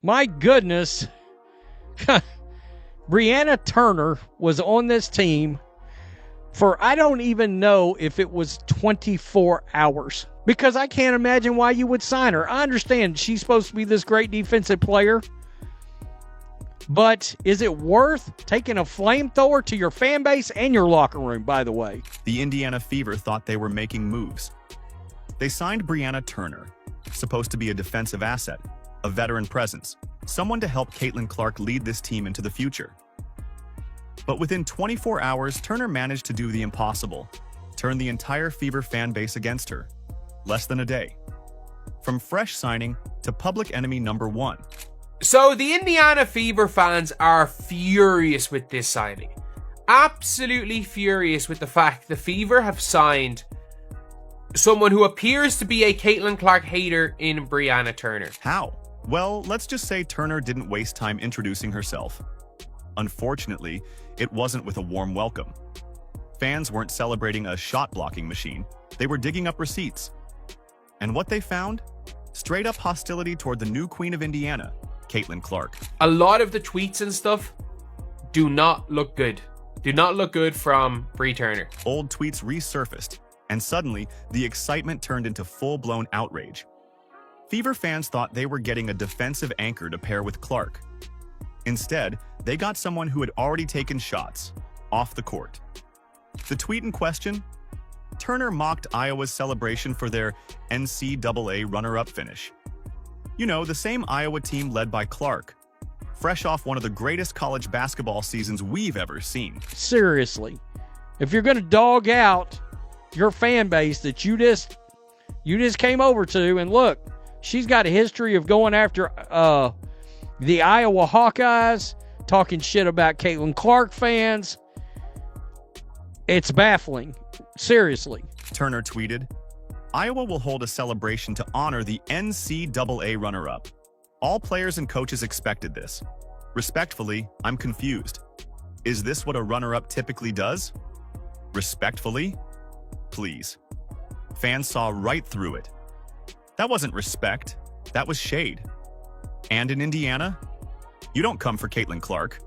My goodness. Brianna Turner was on this team for I don't even know if it was 24 hours. Because I can't imagine why you would sign her. I understand she's supposed to be this great defensive player. But is it worth taking a flamethrower to your fan base and your locker room, by the way? The Indiana Fever thought they were making moves. They signed Brianna Turner, supposed to be a defensive asset, a veteran presence, someone to help Caitlin Clark lead this team into the future. But within 24 hours, Turner managed to do the impossible, turn the entire Fever fan base against her. Less than a day. From fresh signing to public enemy number one. So the Indiana Fever fans are furious with this signing. Absolutely furious with the fact the Fever have signed someone who appears to be a Caitlin Clark hater in Brianna Turner. How? Well, let's just say Turner didn't waste time introducing herself. Unfortunately, it wasn't with a warm welcome. Fans weren't celebrating a shot-blocking machine. They were digging up receipts. And what they found? Straight-up hostility toward the new queen of Indiana, Caitlin Clark. A lot of the tweets and stuff do not look good. Do not look good from Bri Turner. Old tweets resurfaced, and suddenly, the excitement turned into full-blown outrage. Fever fans thought they were getting a defensive anchor to pair with Clark. Instead, they got someone who had already taken shots, off the court. The tweet in question? Turner mocked Iowa's celebration for their NCAA runner-up finish. You know, the same Iowa team led by Clark, fresh off one of the greatest college basketball seasons we've ever seen. Seriously, if you're going to dog out your fan base that you just came over to, and look, she's got a history of going after the Iowa Hawkeyes, talking shit about Caitlin Clark fans. It's baffling. Seriously. Turner tweeted, Iowa will hold a celebration to honor the NCAA runner-up. All players and coaches expected this. Respectfully, I'm confused. Is this what a runner-up typically does? Respectfully? Please. Fans saw right through it. That wasn't respect. That was shade. And in Indiana, you don't come for Caitlin Clark.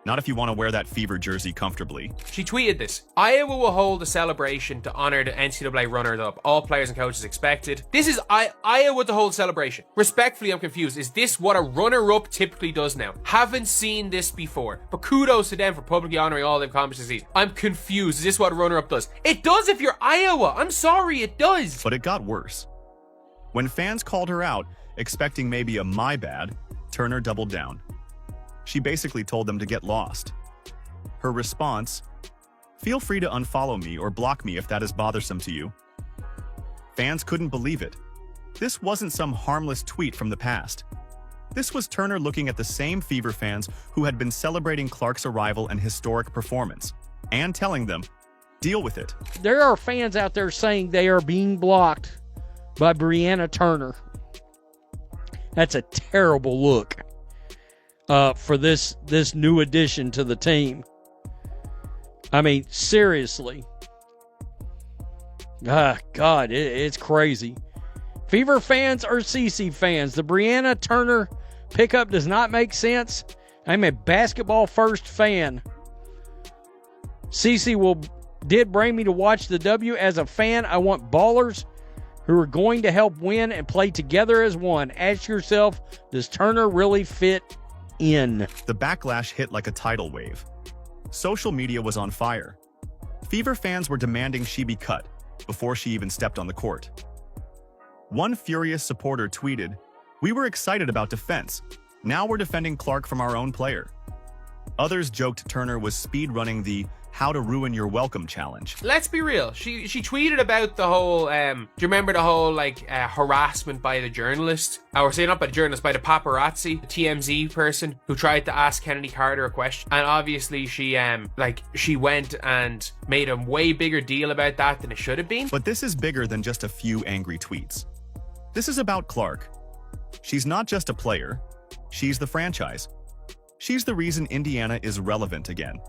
Not if you want to wear that Fever jersey comfortably. She tweeted this. Iowa will hold a celebration to honor the NCAA runner-up. All players and coaches expected. This is Iowa to hold celebration. Respectfully, I'm confused. Is this what a runner-up typically does now? Haven't seen this before. But kudos to them for publicly honoring all their accomplishments this season. I'm confused. Is this what a runner-up does? It does if you're Iowa. I'm sorry, it does. But it got worse. When fans called her out, expecting maybe a my bad, Turner doubled down. She basically told them to get lost. Her response, feel free to unfollow me or block me if that is bothersome to you. Fans couldn't believe it. This wasn't some harmless tweet from the past. This was Turner looking at the same Fever fans who had been celebrating Clark's arrival and historic performance, and telling them, deal with it. There are fans out there saying they are being blocked by Brianna Turner. That's a terrible look. For this new addition to the team. I mean, seriously. God, it's crazy. Fever fans or CC fans, the Brianna Turner pickup does not make sense. I'm a basketball-first fan. CC did bring me to watch the W. As a fan, I want ballers who are going to help win and play together as one. Ask yourself, does Turner really fit in? The backlash hit like a tidal wave. Social media was on fire. Fever fans were demanding she be cut before she even stepped on the court. One furious supporter tweeted, "We were excited about defense. Now we're defending Clark from our own player." Others joked Turner was speedrunning the How to Ruin Your Welcome challenge. Let's be real. She tweeted about the whole, do you remember the whole, harassment by the journalist? Or say not by the journalist, by the paparazzi, the TMZ person who tried to ask Kennedy Carter a question. And obviously she went and made a way bigger deal about that than it should have been. But this is bigger than just a few angry tweets. This is about Clark. She's not just a player. She's the franchise. She's the reason Indiana is relevant again.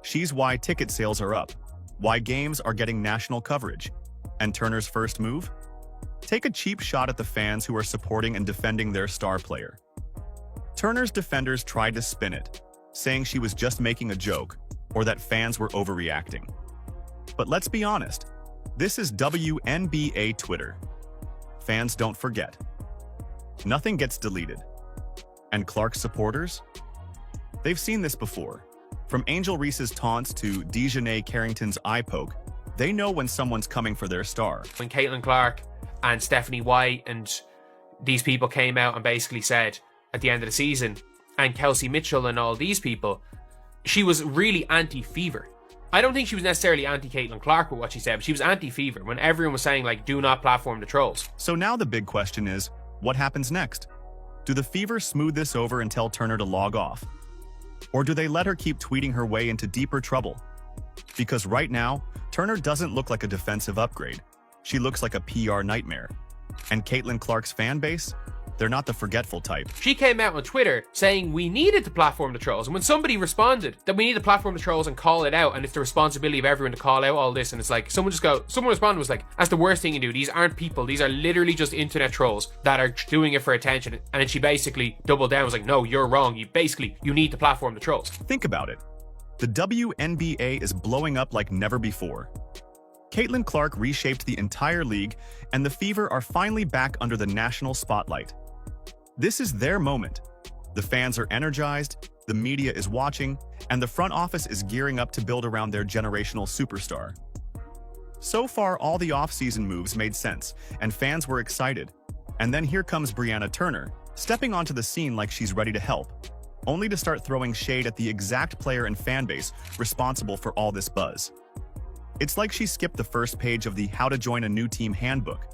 She's why ticket sales are up, why games are getting national coverage. And Turner's first move? Take a cheap shot at the fans who are supporting and defending their star player. Turner's defenders tried to spin it, saying she was just making a joke or that fans were overreacting. But let's be honest, this is WNBA Twitter. Fans don't forget. Nothing gets deleted. And Clark's supporters? They've seen this before. From Angel Reese's taunts to Dejanay Carrington's eye poke, they know when someone's coming for their star. When Caitlin Clark and Stephanie White and these people came out and basically said at the end of the season, and Kelsey Mitchell and all these people, she was really anti-Fever. I don't think she was necessarily anti-Caitlin Clark with what she said, but she was anti-Fever when everyone was saying, like, do not platform the trolls. So now the big question is, what happens next? Do the Fever smooth this over and tell Turner to log off? Or do they let her keep tweeting her way into deeper trouble? Because right now, Turner doesn't look like a defensive upgrade. She looks like a PR nightmare. And Caitlin Clark's fan base? They're not the forgetful type. She came out on Twitter saying we needed to platform the trolls. And when somebody responded that we need to platform the trolls and call it out, and it's the responsibility of everyone to call out all this, and it's like, someone responded was like, that's the worst thing you do. These aren't people. These are literally just internet trolls that are doing it for attention. And then she basically doubled down, was like, no, you're wrong. You need to platform the trolls. Think about it. The WNBA is blowing up like never before. Caitlin Clark reshaped the entire league, and the Fever are finally back under the national spotlight. This is their moment. The fans are energized, the media is watching, and the front office is gearing up to build around their generational superstar. So far, all the off-season moves made sense, and fans were excited. And then here comes Brianna Turner, stepping onto the scene like she's ready to help, only to start throwing shade at the exact player and fan base responsible for all this buzz. It's like she skipped the first page of the How to Join a New Team handbook.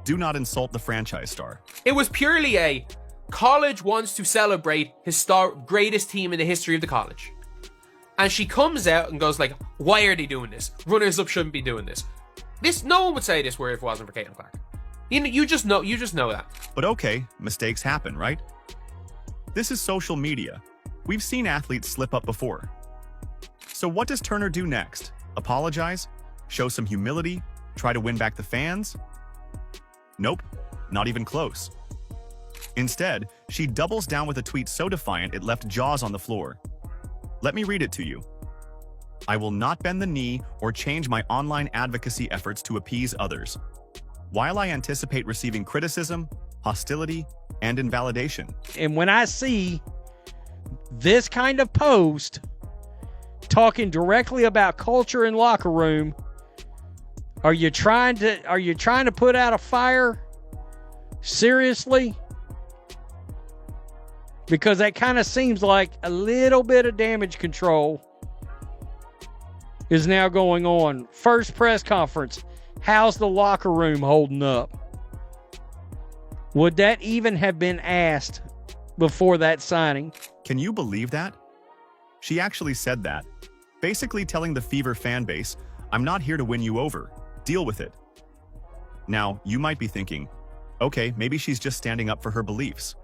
Do not insult the franchise star. It was purely a college wants to celebrate his greatest team in the history of the college. And she comes out and goes like, why are they doing this? Runners-up shouldn't be doing this. No one would say this word if it wasn't for Caitlin Clark. You just know that. But okay, mistakes happen, right? This is social media. We've seen athletes slip up before. So what does Turner do next? Apologize? Show some humility? Try to win back the fans? Nope, not even close. Instead, she doubles down with a tweet so defiant it left jaws on the floor. Let me read it to you. I will not bend the knee or change my online advocacy efforts to appease others. While I anticipate receiving criticism, hostility, and invalidation. And when I see this kind of post talking directly about culture and locker room, are you trying to put out a fire? Seriously? Because that kind of seems like a little bit of damage control is now going on. First press conference. How's the locker room holding up? Would that even have been asked before that signing? Can you believe that? She actually said that, basically telling the Fever fan base, I'm not here to win you over. Deal with it. Now, you might be thinking, okay, maybe she's just standing up for her beliefs.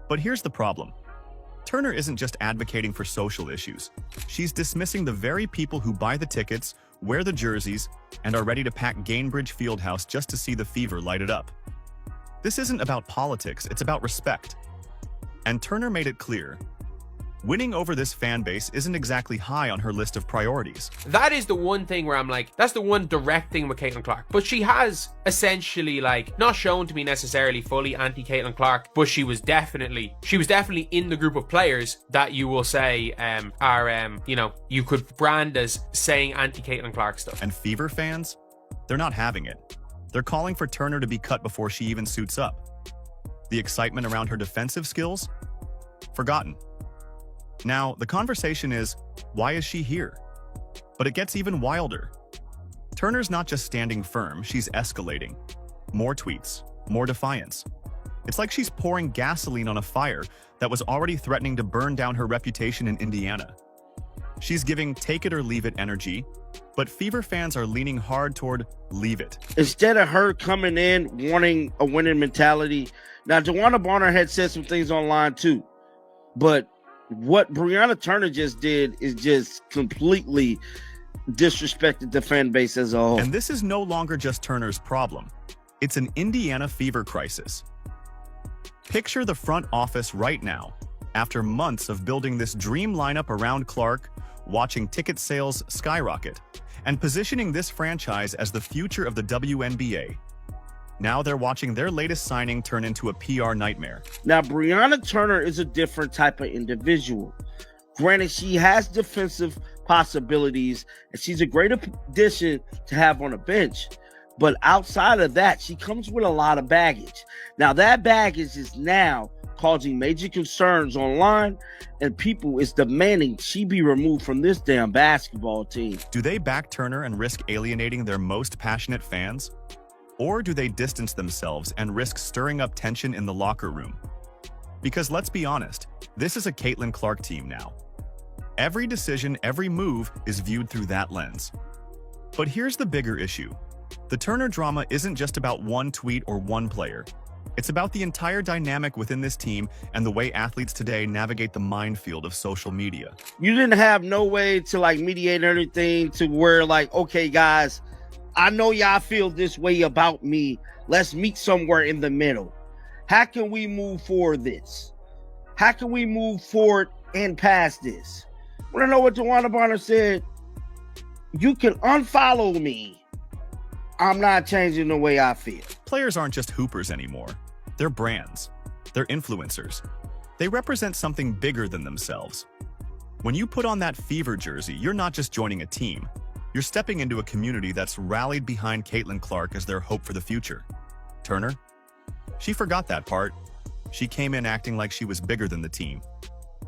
But here's the problem. Turner isn't just advocating for social issues. She's dismissing the very people who buy the tickets, wear the jerseys, and are ready to pack Gainbridge Fieldhouse just to see the Fever light it up. This isn't about politics, it's about respect. And Turner made it clear. Winning over this fan base isn't exactly high on her list of priorities. That is the one thing where I'm like, that's the one direct thing with Caitlin Clark. But she has essentially, like, not shown to me necessarily fully anti-Caitlin Clark, but she was definitely in the group of players that you will say you could brand as saying anti-Caitlin Clark stuff. And Fever fans, they're not having it. They're calling for Turner to be cut before she even suits up. The excitement around her defensive skills? Forgotten. Now, the conversation is, why is she here? But it gets even wilder. Turner's not just standing firm, she's escalating. More tweets, more defiance. It's like she's pouring gasoline on a fire that was already threatening to burn down her reputation in Indiana. She's giving take it or leave it energy, but Fever fans are leaning hard toward leave it. Instead of her coming in wanting a winning mentality, now Joanna Bonner had said some things online too, but what Brianna Turner just did is just completely disrespected the fan base as a whole. And this is no longer just Turner's problem. It's an Indiana Fever crisis. Picture the front office right now. After months of building this dream lineup around Clark, watching ticket sales skyrocket, and positioning this franchise as the future of the WNBA, now they're watching their latest signing turn into a PR nightmare. Now, Brianna Turner is a different type of individual. Granted, she has defensive possibilities, and she's a great addition to have on a bench. But outside of that, she comes with a lot of baggage. Now, that baggage is now causing major concerns online, and people is demanding she be removed from this damn basketball team. Do they back Turner and risk alienating their most passionate fans? Or do they distance themselves and risk stirring up tension in the locker room? Because let's be honest, this is a Caitlin Clark team now. Every decision, every move is viewed through that lens. But here's the bigger issue. The Turner drama isn't just about one tweet or one player. It's about the entire dynamic within this team and the way athletes today navigate the minefield of social media. You didn't have no way to mediate anything to where okay, guys, I know y'all feel this way about me. Let's meet somewhere in the middle. How can we move forward this? How can we move forward and past this? Want to know what DeWanna Bonner said? You can unfollow me. I'm not changing the way I feel. Players aren't just hoopers anymore. They're brands. They're influencers. They represent something bigger than themselves. When you put on that Fever jersey, you're not just joining a team. You're stepping into a community that's rallied behind Caitlin Clark as their hope for the future. Turner? She forgot that part. She came in acting like she was bigger than the team.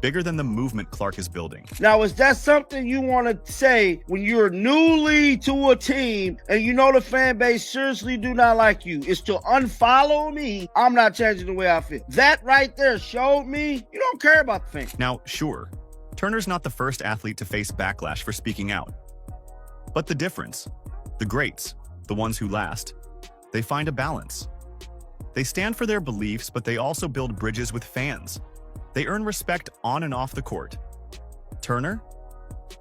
Bigger than the movement Clark is building. Now, is that something you want to say when you're newly to a team and you know the fan base seriously do not like you? Is to unfollow me. I'm not changing the way I feel. That right there showed me you don't care about the fans. Now, sure, Turner's not the first athlete to face backlash for speaking out. But the difference, the greats, the ones who last, they find a balance. They stand for their beliefs, but they also build bridges with fans. They earn respect on and off the court. Turner?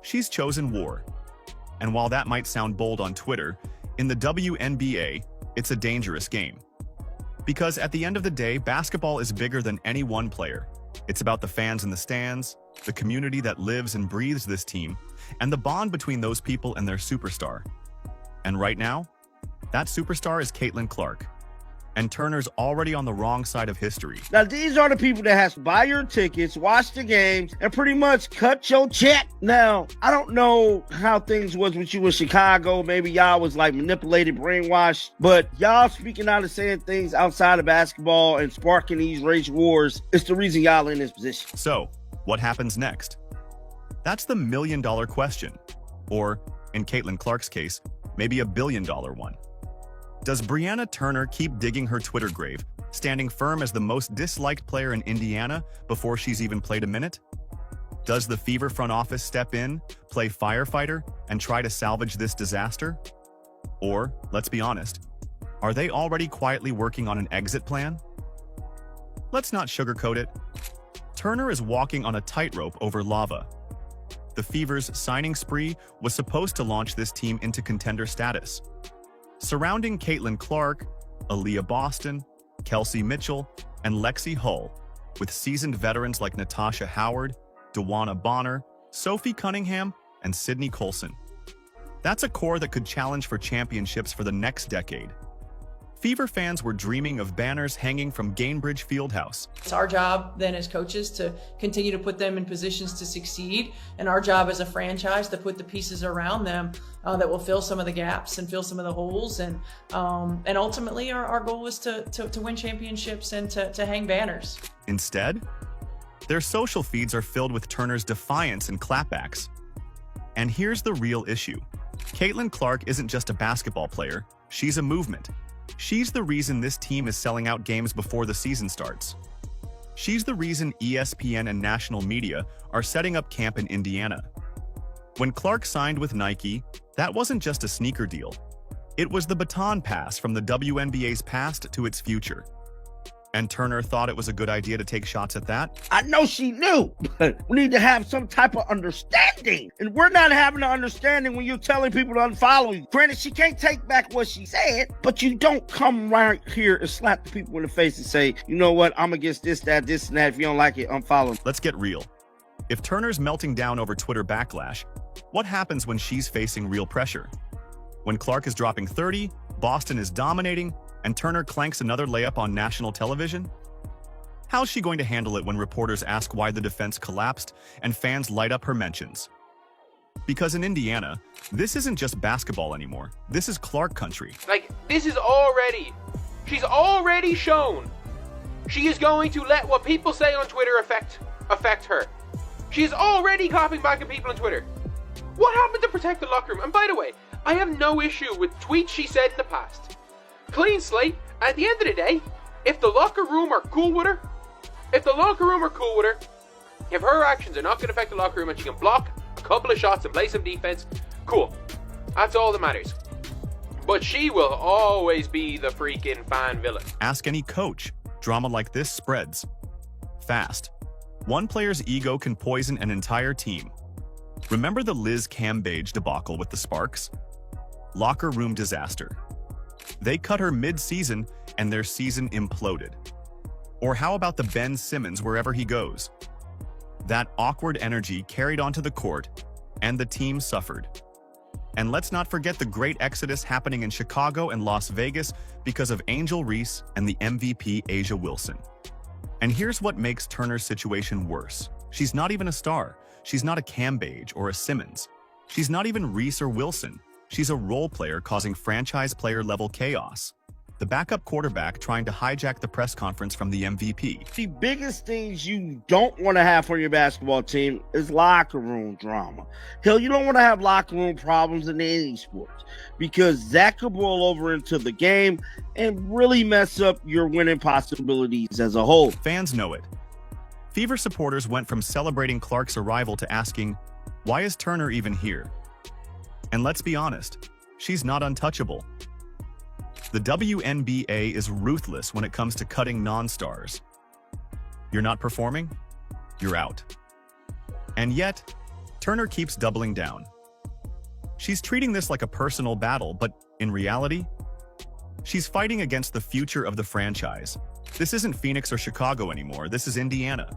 She's chosen war. And while that might sound bold on Twitter, in the WNBA, it's a dangerous game. Because at the end of the day, basketball is bigger than any one player. It's about the fans in the stands, the community that lives and breathes this team, and the bond between those people and their superstar. And right now, that superstar is Caitlin Clark. And Turner's already on the wrong side of history. Now, these are the people that has to buy your tickets, watch the games, and pretty much cut your check. Now, I don't know how things was with you in Chicago. Maybe y'all was manipulated, brainwashed, but y'all speaking out and saying things outside of basketball and sparking these race wars is the reason y'all in this position. So, what happens next? That's the million-dollar question. Or, in Caitlin Clark's case, maybe a billion-dollar one. Does Brianna Turner keep digging her Twitter grave, standing firm as the most disliked player in Indiana before she's even played a minute? Does the Fever front office step in, play firefighter, and try to salvage this disaster? Or, let's be honest, are they already quietly working on an exit plan? Let's not sugarcoat it. Turner is walking on a tightrope over lava. The Fever's signing spree was supposed to launch this team into contender status. Surrounding Caitlin Clark, Aaliyah Boston, Kelsey Mitchell, and Lexi Hull, with seasoned veterans like Natasha Howard, DeWanna Bonner, Sophie Cunningham, and Sydney Colson. That's a core that could challenge for championships for the next decade. Fever fans were dreaming of banners hanging from Gainbridge Fieldhouse. It's our job then as coaches to continue to put them in positions to succeed, and our job as a franchise to put the pieces around them that will fill some of the gaps and fill some of the holes. And ultimately our goal is to win championships and to hang banners. Instead, their social feeds are filled with Turner's defiance and clapbacks. And here's the real issue. Caitlin Clark isn't just a basketball player, she's a movement. She's the reason this team is selling out games before the season starts. She's the reason ESPN and national media are setting up camp in Indiana. When Clark signed with Nike, that wasn't just a sneaker deal. It was the baton pass from the WNBA's past to its future. And Turner thought it was a good idea to take shots at that? I know she knew, but we need to have some type of understanding. And we're not having an understanding when you're telling people to unfollow you. Granted, she can't take back what she said, but you don't come right here and slap the people in the face and say, you know what, I'm against this, that, this, and that. If you don't like it, unfollow. Let's get real. If Turner's melting down over Twitter backlash, what happens when she's facing real pressure? When Clark is dropping 30, Boston is dominating, and Turner clanks another layup on national television? How's she going to handle it when reporters ask why the defense collapsed and fans light up her mentions? Because in Indiana, this isn't just basketball anymore. This is Clark country. Like, she's already shown she is going to let what people say on Twitter affect her. She is already clapping back at people on Twitter. What happened to protect the locker room? And by the way, I have no issue with tweets she said in the past. Clean slate. At the end of the day, if the locker room are cool with her, if her actions are not going to affect the locker room and she can block a couple of shots and play some defense, cool. That's all that matters. But she will always be the freaking fan villain. Ask any coach. Drama like this spreads fast. One player's ego can poison an entire team. Remember the Liz Cambage debacle with the Sparks? Locker room disaster. They cut her mid-season and their season imploded. Or how about the Ben Simmons wherever he goes? That awkward energy carried onto the court, and the team suffered. And let's not forget the great exodus happening in Chicago and Las Vegas because of Angel Reese and the MVP Asia Wilson. And here's what makes Turner's situation worse. She's not even a star. She's not a Cambage or a Simmons. She's not even Reese or Wilson. She's a role player causing franchise player-level chaos. The backup quarterback trying to hijack the press conference from the MVP. The biggest things you don't want to have for your basketball team is locker room drama. Hell, you don't want to have locker room problems in any sports because that could boil over into the game and really mess up your winning possibilities as a whole. Fans know it. Fever supporters went from celebrating Clark's arrival to asking, why is Turner even here? And let's be honest, she's not untouchable. The WNBA is ruthless when it comes to cutting non-stars. You're not performing? You're out. And yet, Turner keeps doubling down. She's treating this like a personal battle, but in reality, she's fighting against the future of the franchise. This isn't Phoenix or Chicago anymore, this is Indiana.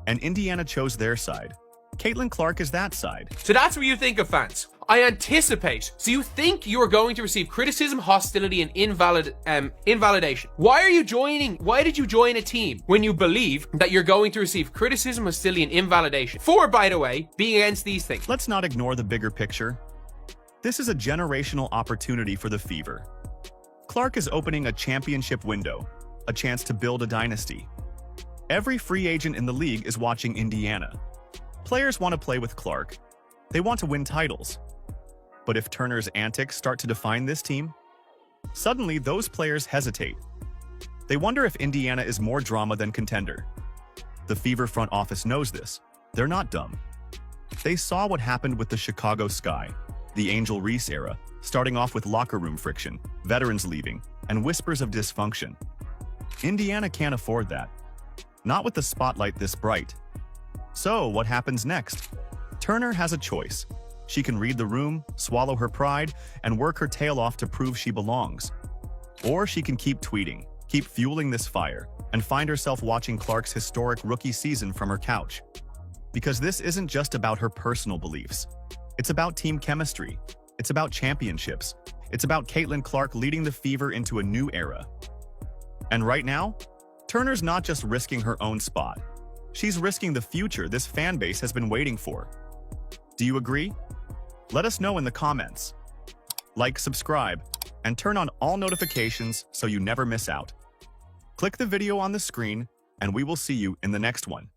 And Indiana chose their side. Caitlin Clark is that side. So that's what you think of fans. I anticipate. So you think you are going to receive criticism, hostility, and invalidation. Why did you join a team when you believe that you're going to receive criticism, hostility, and invalidation? For, by the way, being against these things. Let's not ignore the bigger picture. This is a generational opportunity for the Fever. Clark is opening a championship window, a chance to build a dynasty. Every free agent in the league is watching Indiana. Players want to play with Clark. They want to win titles. But if Turner's antics start to define this team, suddenly those players hesitate. They wonder if Indiana is more drama than contender. The Fever front office knows this. They're not dumb. They saw what happened with the Chicago Sky, the Angel Reese era, starting off with locker room friction, veterans leaving, and whispers of dysfunction. Indiana can't afford that. Not with the spotlight this bright. So, what happens next? Turner has a choice. She can read the room, swallow her pride, and work her tail off to prove she belongs. Or she can keep tweeting, keep fueling this fire, and find herself watching Clark's historic rookie season from her couch. Because this isn't just about her personal beliefs. It's about team chemistry. It's about championships. It's about Caitlin Clark leading the Fever into a new era. And right now, Turner's not just risking her own spot. She's risking the future this fan base has been waiting for. Do you agree? Let us know in the comments. Like, subscribe, and turn on all notifications so you never miss out. Click the video on the screen, and we will see you in the next one.